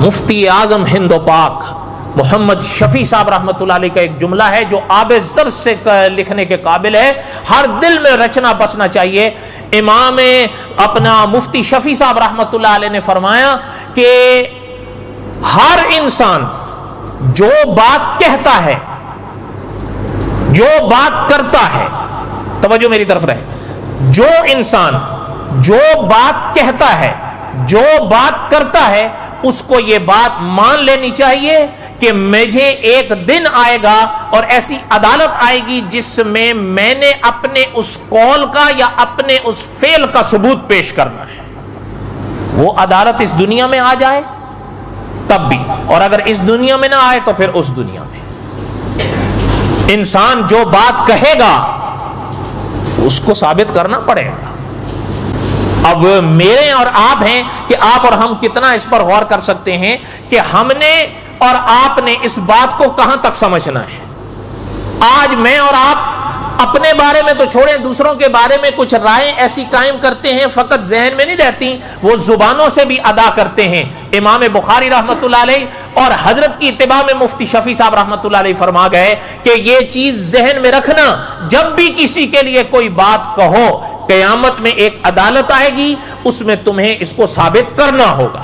مفتی اعظم ہند و پاک محمد شفیع صاحب رحمۃ اللہ علیہ کا ایک جملہ ہے جو آب زر سے لکھنے کے قابل ہے، ہر دل میں رچنا بسنا چاہیے۔ امام اپنا مفتی شفیع صاحب رحمۃ اللہ علیہ نے فرمایا کہ ہر انسان جو بات کہتا ہے، جو بات کرتا ہے، توجہ میری طرف رہے، جو انسان جو بات کہتا ہے، جو بات کرتا ہے، اس کو یہ بات مان لینی چاہیے کہ مجھے ایک دن آئے گا اور ایسی عدالت آئے گی جس میں میں نے اپنے اس قول کا یا اپنے اس فعل کا ثبوت پیش کرنا ہے۔ وہ عدالت اس دنیا میں آ جائے تب بھی، اور اگر اس دنیا میں نہ آئے تو پھر اس دنیا میں۔ انسان جو بات کہے گا اس کو ثابت کرنا پڑے گا۔ اب میرے اور آپ ہیں کہ آپ اور ہم کتنا اس پر غور کر سکتے ہیں کہ ہم نے اور آپ نے اس بات کو کہاں تک سمجھنا ہے۔ آج میں اور آپ اپنے بارے میں تو چھوڑیں، دوسروں کے بارے میں کچھ رائے ایسی قائم کرتے ہیں، فقط ذہن میں نہیں رہتی، وہ زبانوں سے بھی ادا کرتے ہیں۔ امام بخاری رحمۃ اللہ علیہ اور حضرت کی اتباع میں مفتی شفیع صاحب رحمۃ اللہ علیہ فرما گئے کہ یہ چیز ذہن میں رکھنا، جب بھی کسی کے لیے کوئی بات کہو، قیامت میں ایک عدالت آئے گی، اس میں تمہیں اس کو ثابت کرنا ہوگا۔